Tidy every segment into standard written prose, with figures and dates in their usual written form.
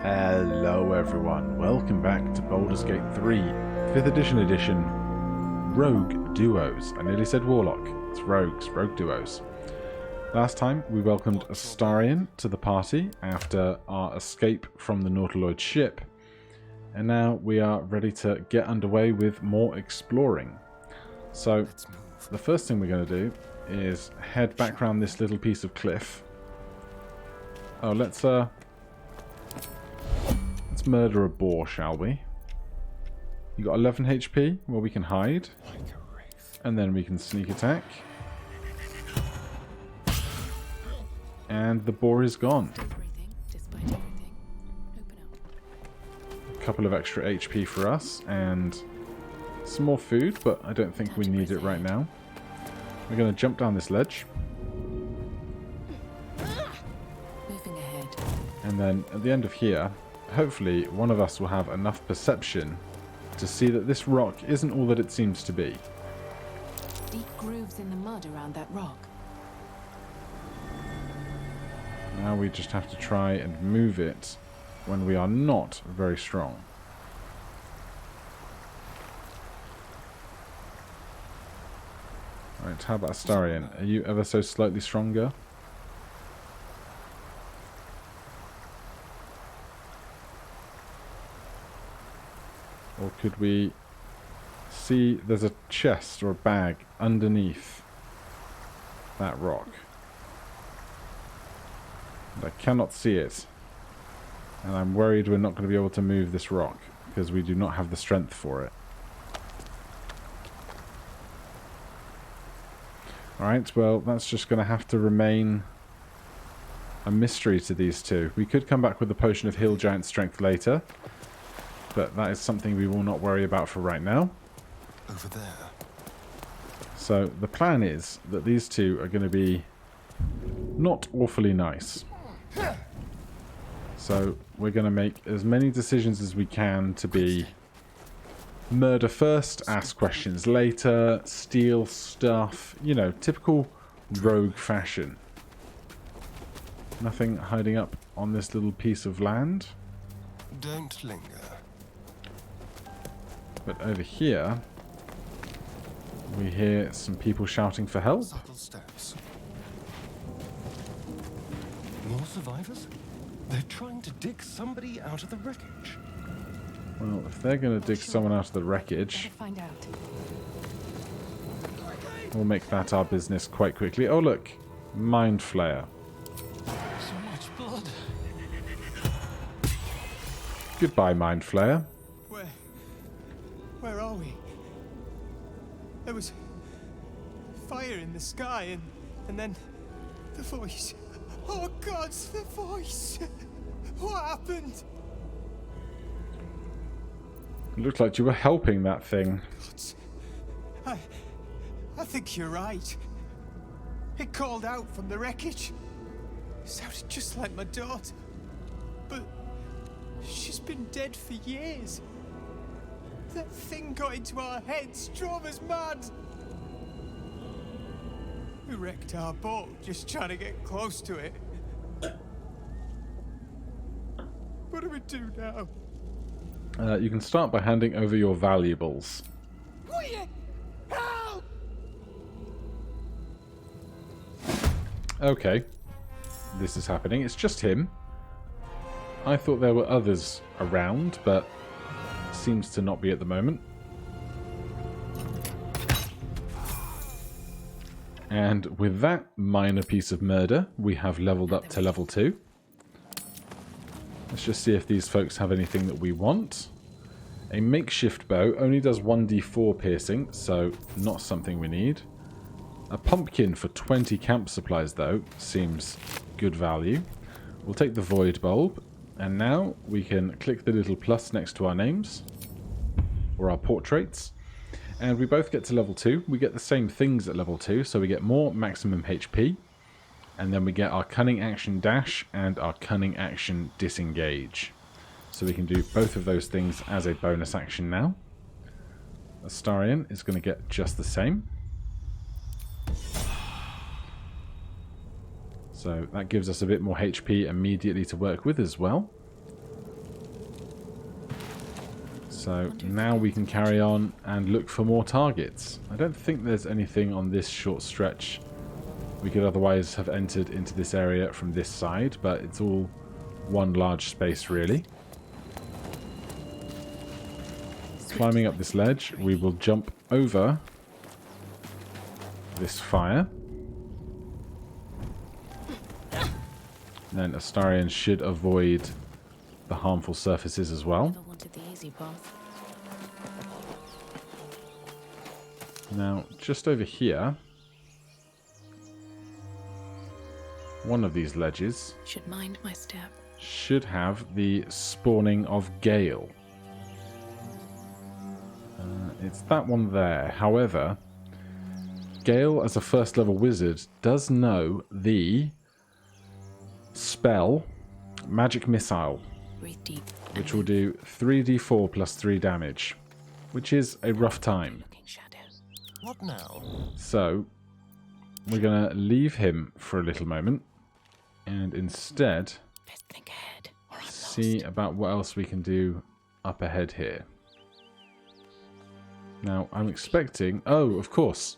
Hello everyone, welcome back to Baldur's Gate 3, 5th edition, Rogue Duos. I nearly said Warlock, it's Rogues, Rogue Duos. Last time we welcomed Astarion to the party after our escape from the Nautiloid ship, and now we are ready to get underway with more exploring. So, the first thing we're going to do is head back around this little piece of cliff. Oh, let's murder a boar, shall we? You got 11 HP? Well, we can hide. And then we can sneak attack. And the boar is gone. A couple of extra HP for us, and some more food, but I don't think we need it right now. We're going to jump down this ledge. And then at the end of here, hopefully one of us will have enough perception to see that this rock isn't all that it seems to be. Deep grooves in the mud around that rock. Now we just have to try and move it when we are not very strong. Right, how about Astarion? Are you ever so slightly stronger? Or could we see there's a chest or a bag underneath that rock? And I cannot see it. And I'm worried we're not going to be able to move this rock because we do not have the strength for it. Alright, well, that's just going to have to remain a mystery to these two. We could come back with the potion of Hill Giant Strength later, but that is something we will not worry about for right now. Over there. So the plan is that these two are going to be not awfully nice. So we're going to make as many decisions as we can to be murder first, ask questions later, steal stuff, you know, typical rogue fashion. Nothing hiding up on this little piece of land. Don't linger. But over here, we hear some people shouting for help. Subtle steps. More survivors? They're trying to dig somebody out of the wreckage. Well, if they're going to dig someone out of the wreckage, Find out. we'll make that our business quite quickly. Oh look, Mind Flayer. So much blood. Goodbye, Mind Flayer. Where are we? There was fire in the sky, and then the voice. Oh God, the voice! What happened? It looked like you were helping that thing. God, I think you're right. It called out from the wreckage. It sounded just like my daughter, but she's been dead for years. That thing got into our heads, drove us mad. We wrecked our boat just trying to get close to it. What do we do now? You can start by handing over your valuables. Help! Okay. This is happening. It's just him. I thought there were others around, but seems to not be at the moment. And with that minor piece of murder, we have leveled up to level 2. Let's just see if these folks have anything that we want. A makeshift bow only does 1d4 piercing, so not something we need. A pumpkin for 20 camp supplies, though, seems good value. We'll take the void bulb, and now we can click the little plus next to our names, or our portraits, and we both get to level 2. We get the same things at level 2, so we get more maximum HP, and then we get our cunning action dash and our cunning action disengage. So we can do both of those things as a bonus action now. Astarion is going to get just the same. So that gives us a bit more HP immediately to work with as well. So now we can carry on and look for more targets. I don't think there's anything on this short stretch. We could otherwise have entered into this area from this side, but it's all one large space really. Climbing up this ledge, we will jump over this fire. Then Astarion should avoid the harmful surfaces as well. Never wanted the easy path. Now, just over here, one of these ledges Should mind my step. should have the spawning of Gale. It's that one there. However, Gale, as a first level wizard, does know the spell Magic Missile, Breathe deep. which will do 3d4 plus 3 damage, which is a rough time. Looking shadows. What now? So, we're going to leave him for a little moment, and instead Let's think ahead, or I'm see lost. about what else we can do up ahead here. Now, I'm expecting... Oh, of course.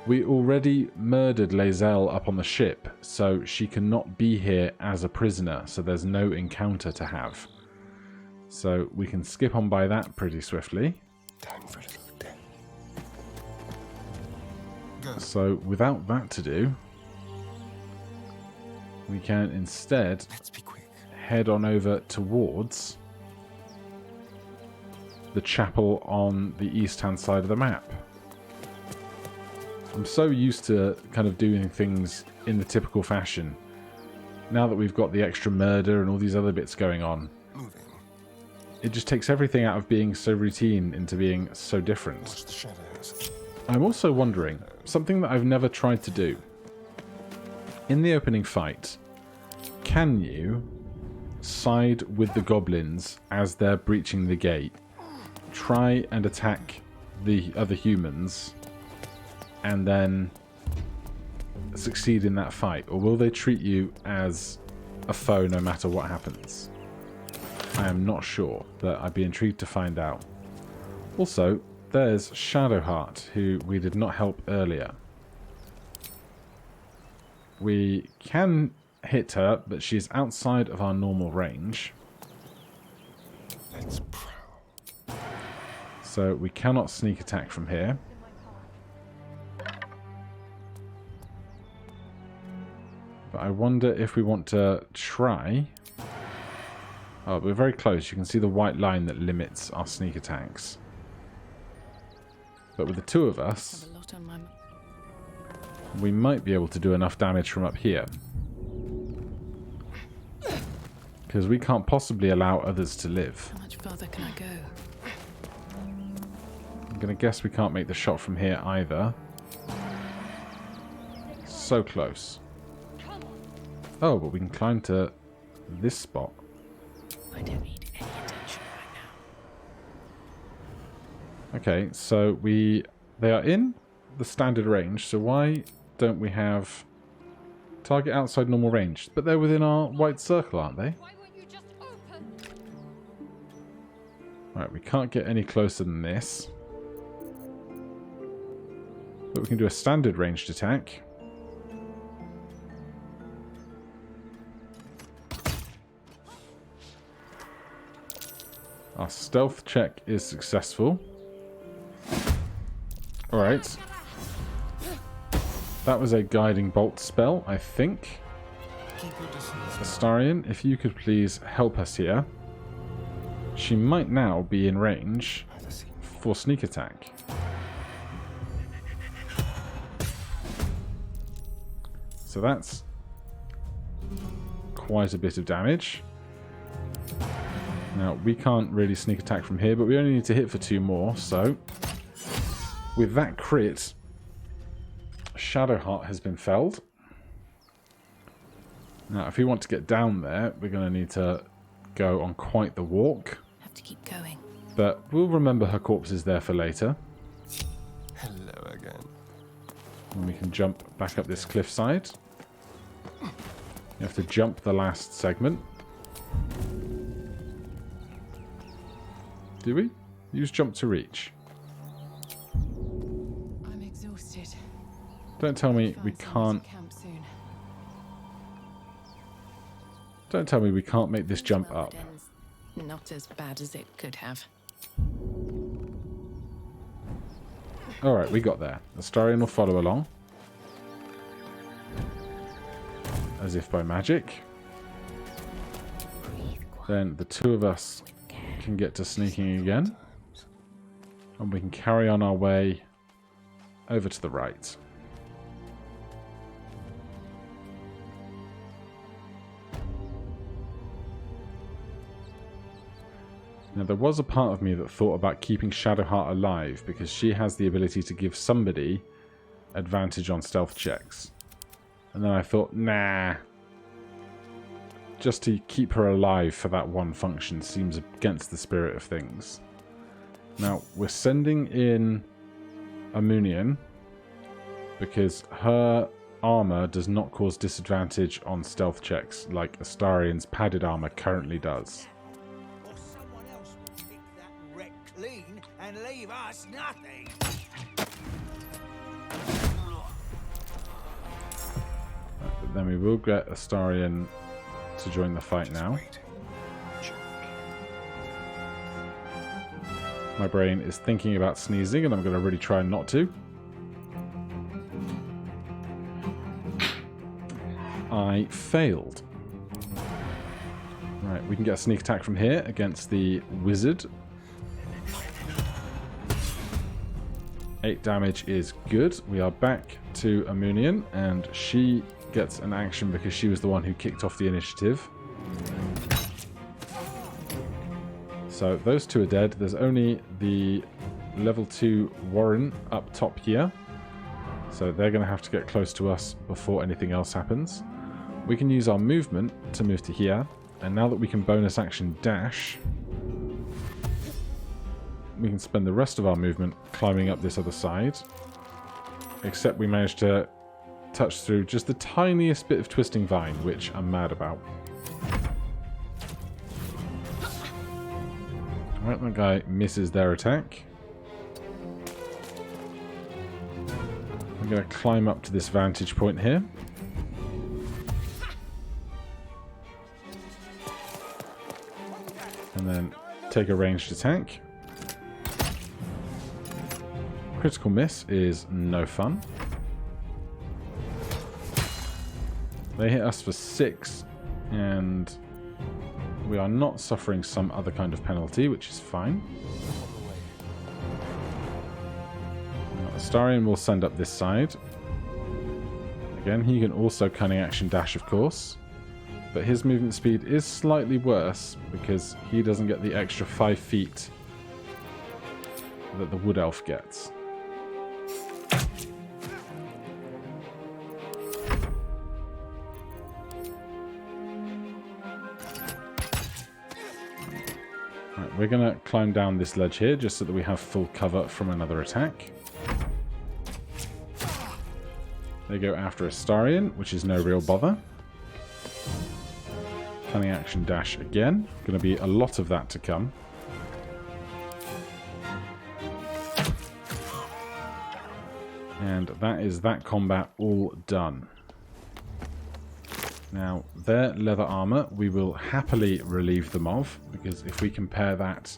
We already murdered Lae'zel up on the ship, so she cannot be here as a prisoner, so there's no encounter to have. So we can skip on by that pretty swiftly. Time for a little death. Go. So without that to do, we can instead Let's be quick. head on over towards the chapel on the east-hand side of the map. I'm so used to kind of doing things in the typical fashion. Now that we've got the extra murder and all these other bits going on, Moving. it just takes everything out of being so routine into being so different. Watch the shadows. I'm also wondering, something that I've never tried to do. In the opening fight, can you side with the goblins as they're breaching the gate? Try and attack the other humans and then succeed in that fight? Or will they treat you as a foe no matter what happens? I am not sure, but I'd be intrigued to find out. Also, there's Shadowheart, who we did not help earlier. We can hit her, but she's outside of our normal range. Let's prowl. So we cannot sneak attack from here. But I wonder if we want to try... Oh, we're very close. You can see the white line that limits our sneak attacks. But with the two of us, Have a lot on my mind. we might be able to do enough damage from up here. Because we can't possibly allow others to live. How much further can I go? I'm going to guess we can't make the shot from here either. So close. Oh, but we can climb to this spot. I don't need any attention right now. Okay, so they are in the standard range, so why don't we have target outside normal range? But they're within our white circle, aren't they? Why won't you just open? Right, we can't get any closer than this. But we can do a standard ranged attack. Our stealth check is successful. Alright. That was a guiding bolt spell, I think. Keep your distance. Astarion, if you could please help us here. She might now be in range Either see. for sneak attack. So that's quite a bit of damage. Now, we can't really sneak attack from here, but we only need to hit for 2 more, so... With that crit, Shadowheart has been felled. Now, if we want to get down there, we're going to need to go on quite the walk. Have to keep going. But we'll remember her corpse is there for later. Hello again. And we can jump back up this cliffside. You have to jump the last segment. Do we? Use jump to reach. I'm exhausted. Don't tell me we Find someone can't... to camp soon. Don't tell me we can't make this jump Well, up. it ends not as bad as it could have. Alright, we got there. Astarion will follow along. As if by magic. Then the two of us can get to sneaking again. And we can carry on our way over to the right. Now, there was a part of me that thought about keeping Shadowheart alive because she has the ability to give somebody advantage on stealth checks. And then I thought, nah. Just to keep her alive for that one function seems against the spirit of things. Now, we're sending in Amunian because her armor does not cause disadvantage on stealth checks like Astarion's padded armor currently does. Clean and leave us nothing. But then we will get Astarion to join the fight now. My brain is thinking about sneezing and I'm going to really try not to. I failed. Right, we can get a sneak attack from here against the wizard. 8 damage is good. We are back to Amunian, and she gets an action because she was the one who kicked off the initiative. So those two are dead. There's only the level 2 Warren up top here. So they're going to have to get close to us before anything else happens. We can use our movement to move to here. And now that we can bonus action dash, we can spend the rest of our movement climbing up this other side. Except we managed to touch through just the tiniest bit of twisting vine, which I'm mad about. Alright, that guy misses their attack. I'm going to climb up to this vantage point here. And then take a ranged attack. Critical miss is no fun. They hit us for 6, and we are not suffering some other kind of penalty, which is fine. Now, Astarion will send up this side. Again, he can also cunning action dash, of course. But his movement speed is slightly worse because he doesn't get the extra 5 feet that the wood elf gets. Right, we're going to climb down this ledge here just so that we have full cover from another attack. They go after Astarion, which is no real bother. Cunning action dash again. Going to be a lot of that to come. And that is that combat all done. Now, their leather armor, we will happily relieve them of, because if we compare that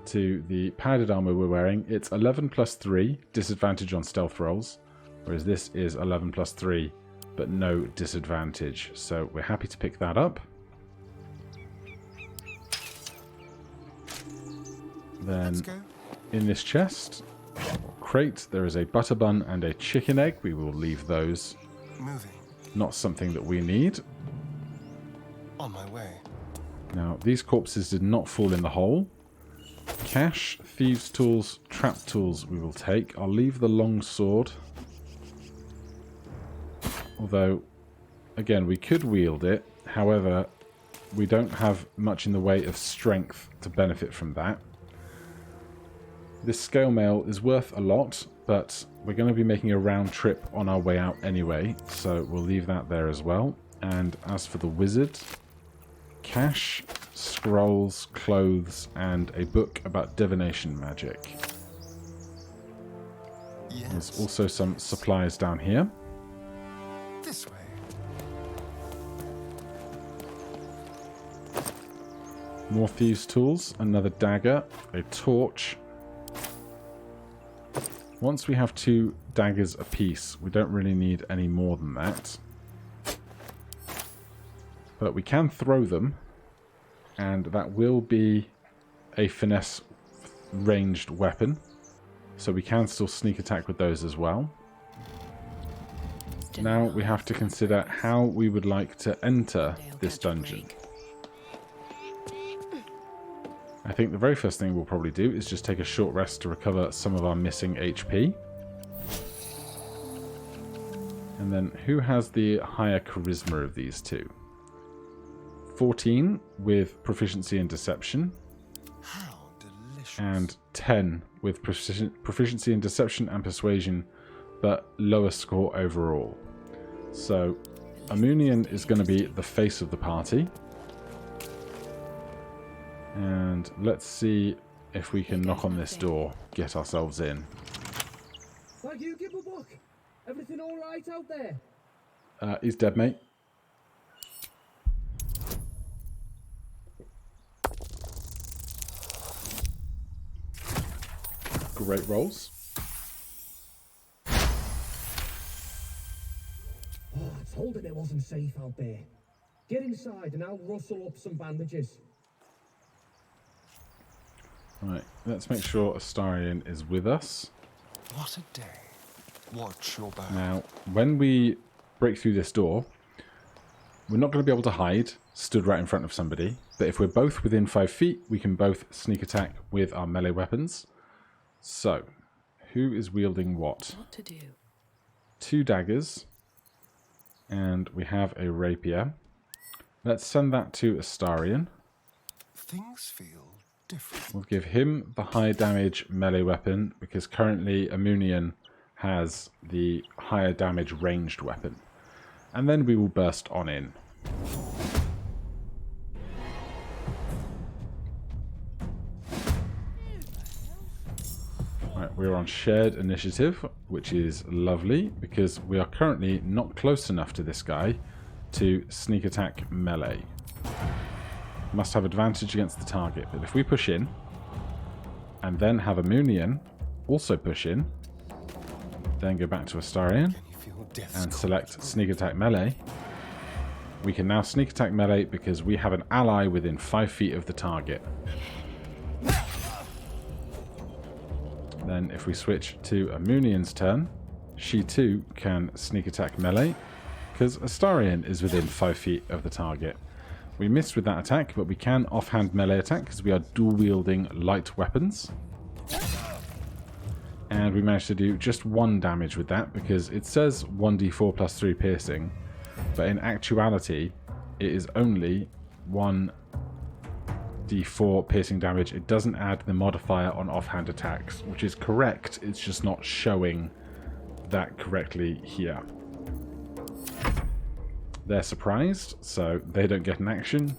to the padded armor we're wearing, it's 11 plus 3, disadvantage on stealth rolls, whereas this is 11 plus 3, but no disadvantage. So we're happy to pick that up. Then, in this chest, or crate, there is a butter bun and a chicken egg. We will leave those. Moving. Not something that we need. On my way. Now, these corpses did not fall in the hole. Cash, thieves' tools, trap tools we will take. I'll leave the long sword. Although, again, we could wield it. However, we don't have much in the way of strength to benefit from that. This scale mail is worth a lot, but we're going to be making a round trip on our way out anyway, so we'll leave that there as well. And as for the wizard, cash, scrolls, clothes, and a book about divination magic. Yes. There's also some supplies down here. This way. More thieves' tools, another dagger, a torch. Once we have 2 daggers apiece, we don't really need any more than that. But we can throw them, and that will be a finesse ranged weapon. So we can still sneak attack with those as well. Now we have to consider how we would like to enter this dungeon. I think the very first thing we'll probably do is just take a short rest to recover some of our missing HP. And then who has the higher charisma of these two? 14 with proficiency in deception. How delicious. And 10 with proficiency in deception and persuasion, but lower score overall. So Amunian is going to be the face of the party. And let's see if we can knock on this door, get ourselves in. Thank you, Gibblebuck. Everything all right out there? He's dead, mate. Great rolls. Oh, I told him it wasn't safe out there. Get inside and I'll rustle up some bandages. Right, let's make sure Astarion is with us. What a day. Watch your back. Now, when we break through this door, we're not going to be able to hide, stood right in front of somebody. But if we're both within 5 feet, we can both sneak attack with our melee weapons. So, who is wielding what? What to do? 2 daggers. And we have a rapier. Let's send that to Astarion. Things feel different. We'll give him the high damage melee weapon, because currently Amunian has the higher damage ranged weapon. And then we will burst on in. Right, we're on shared initiative, which is lovely, because we are currently not close enough to this guy to sneak attack melee. Must have advantage against the target, but if we push in, and then have Amunian also push in, then go back to Astarion, Can you feel death's and select sneak attack melee, we can now sneak attack melee because we have an ally within 5 feet of the target. Then if we switch to Amunian's turn, she too can sneak attack melee because Astarion is within 5 feet of the target. We missed with that attack, but we can offhand melee attack because we are dual wielding light weapons. And we managed to do just 1 damage with that because it says 1d4 plus 3 piercing, but in actuality it is only 1d4 piercing damage. It doesn't add the modifier on offhand attacks, which is correct, it's just not showing that correctly here. They're surprised, so they don't get an action.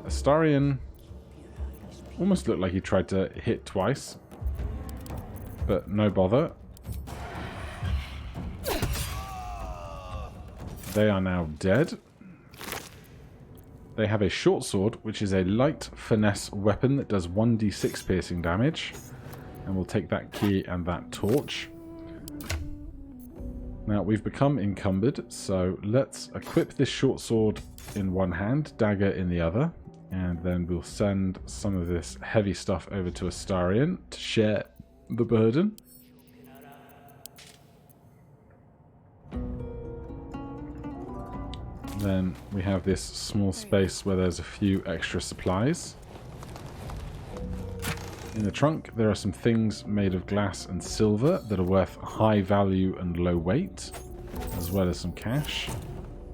Astarion almost looked like he tried to hit twice, but no bother. They are now dead. They have a short sword, which is a light finesse weapon that does 1d6 piercing damage. And we'll take that key and that torch. Now, we've become encumbered, so let's equip this short sword in one hand, dagger in the other, and then we'll send some of this heavy stuff over to Astarion to share the burden. Then we have this small space where there's a few extra supplies. In the trunk, there are some things made of glass and silver that are worth high value and low weight, as well as some cash.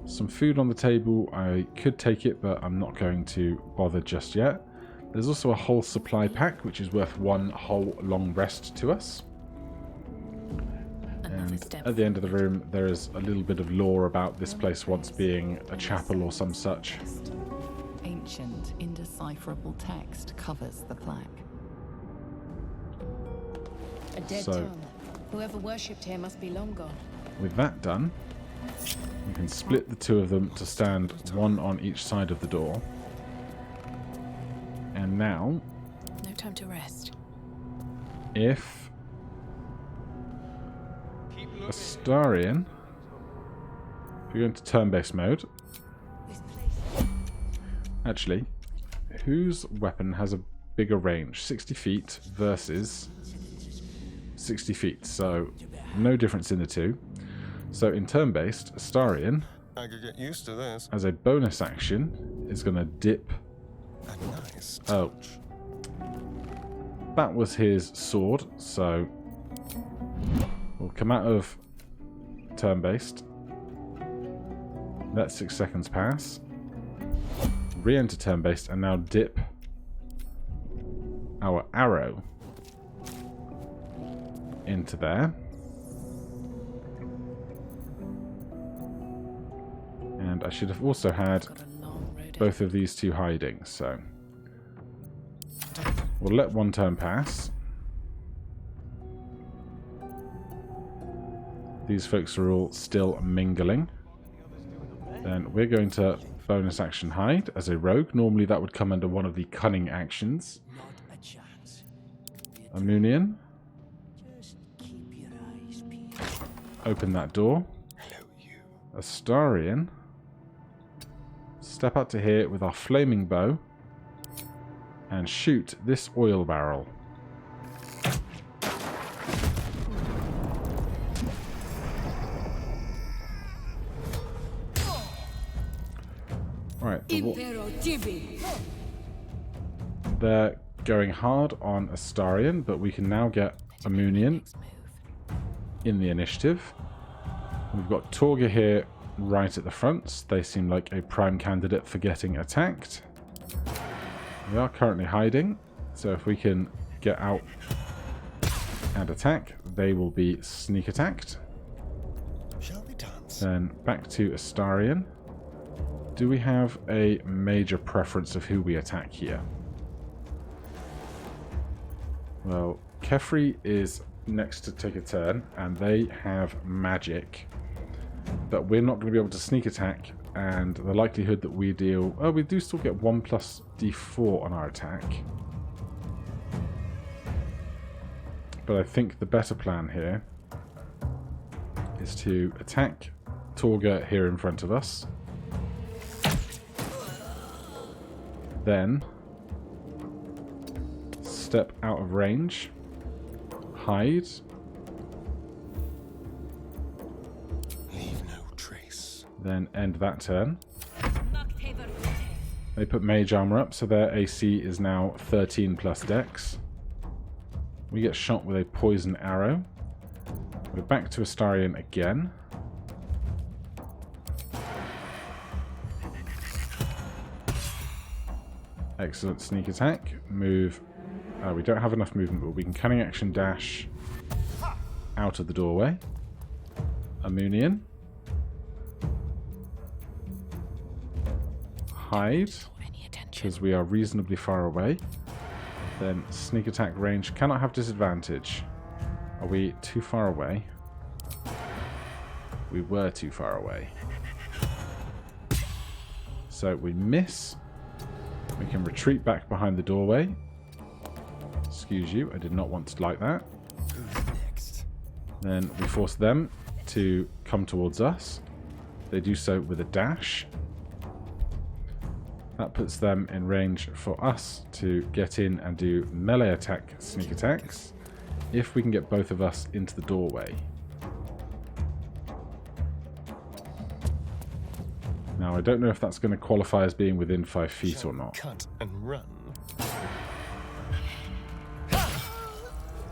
Some food on the table, I could take it, but I'm not going to bother just yet. There's also a whole supply pack, which is worth 1 whole long rest to us. And at the end of the room, there is a little bit of lore about this place once being a chapel or some such. Ancient, indecipherable text covers the plaque. A dead So- tomb. Whoever worshipped here must be long gone. With that done, we can split the two of them to stand one on each side of the door. And now, No time to rest. if Astarion, if you go into turn-based mode, actually, whose weapon has a bigger range? 60 feet versus 60 feet, so no difference in the two. So in turn-based, Astarion, I could get used to this. as a bonus action, is going to dip. A nice Oh, touch. that was his sword, so we'll come out of turn-based. Let 6 seconds pass. Re-enter turn-based and now dip our arrow into there. And I should have also had Got a long road ahead. both of these two hiding, so we'll let one turn pass. These folks are all still mingling. Then we're going to bonus action hide as a rogue. Normally that would come under one of the cunning actions. Not a chance. Amunian, Just keep your eyes peeled. open that door. Hello, you. Astarion, step up to here with our flaming bow and shoot this oil barrel. Right, they're going hard on Astarion, but we can now get Amunian Next move. in the initiative. We've got Torga here right at the front. They seem like a prime candidate for getting attacked. We are currently hiding, so if we can get out and attack, they will be sneak attacked. Shall we dance? Then back to Astarion. Do we have a major preference of who we attack here? Well, Kefri is next to take a turn, and they have magic. But we're not going to be able to sneak attack, and the likelihood that we deal... Oh, we do still get 1 plus d4 on our attack. But I think the better plan here is to attack Torga here in front of us. Then step out of range, hide, Leave no trace. then end that turn. They put mage armor up, so their AC is now 13 plus dex. We get shot with a poison arrow. We're back to Astarion again. Excellent sneak attack. Move. We don't have enough movement, but we can cunning action dash out of the doorway. Amunian. Hide, Any attention? because we are reasonably far away. Then sneak attack range. Cannot have disadvantage. Are we too far away? We were too far away. So we miss. We can retreat back behind the doorway. Excuse you, I did not want to like that. Who's next? Then we force them to come towards us. They do so with a dash. That puts them in range for us to get in and do melee attack sneak attacks. If we can get both of us into the doorway. Now, I don't know if that's going to qualify as being within 5 feet or not. Cut and run.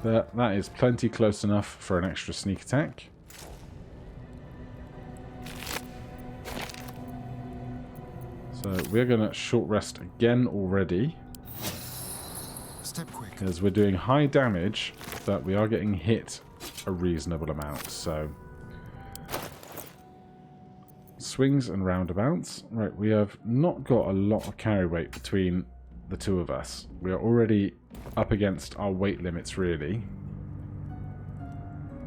That is plenty close enough for an extra sneak attack. So we're going to short rest again already, Step quick. because we're doing high damage, but we are getting hit a reasonable amount. So swings and roundabouts. Right, we have not got a lot of carry weight between the two of us. We are already up against our weight limits, really.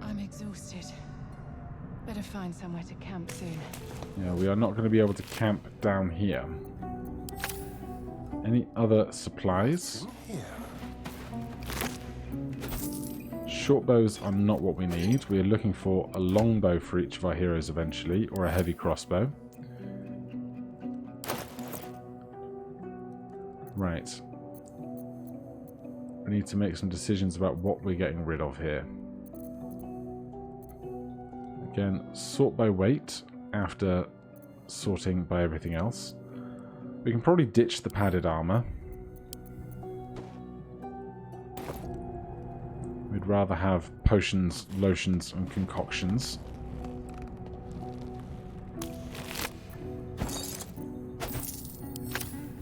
I'm exhausted. Better find somewhere to camp soon. Yeah, we are not going to be able to camp down here. Any other supplies? Short bows are not what we need. We are looking for a long bow for each of our heroes eventually, or a heavy crossbow. Right. We need to make some decisions about what we're getting rid of here. Again, sort by weight after sorting by everything else. We can probably ditch the padded armor. We'd rather have potions, lotions, and concoctions.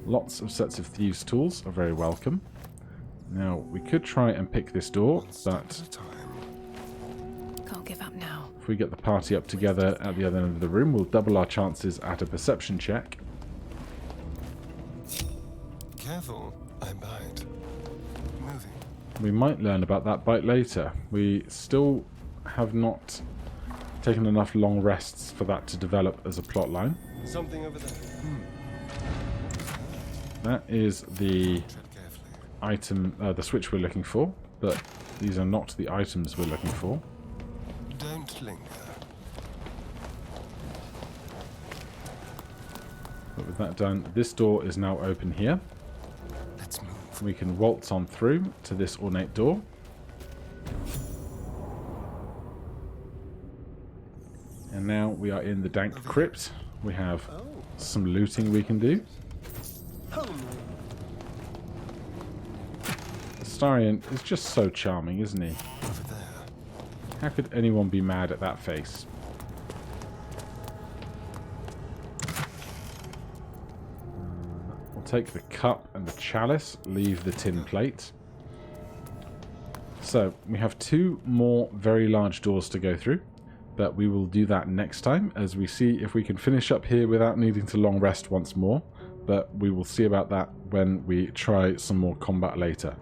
Lots of sets of thieves' tools are very welcome. Now, we could try and pick this door, but Can't give up now. if we get the party up together at the other end of the room, we'll double our chances at a perception check. Careful, I bite. Moving. We might learn about that bite later. We still have not taken enough long rests for that to develop as a plot line. Something over there. That is the Tread carefully. item, the switch we're looking for, but these are not the items we're looking for. Don't linger. But with that done, this door is now open here. Let's move. We can waltz on through to this ornate door. And now we are in the dank crypt. We have some looting we can do. Astarion is just so charming, isn't he? Over there. How could anyone be mad at that face? We'll take the cup and the chalice, leave the tin plate. So, we have 2 more very large doors to go through, but we will do that next time as we see if we can finish up here without needing to long rest once more, but we will see about that when we try some more combat later.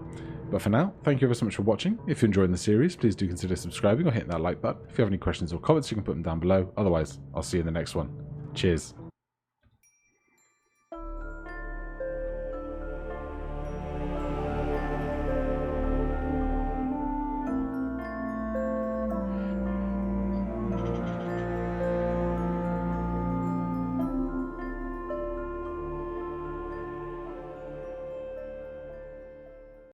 But for now, thank you ever so much for watching. If you're enjoying the series, please do consider subscribing or hitting that like button. If you have any questions or comments, you can put them down below. Otherwise, I'll see you in the next one. Cheers.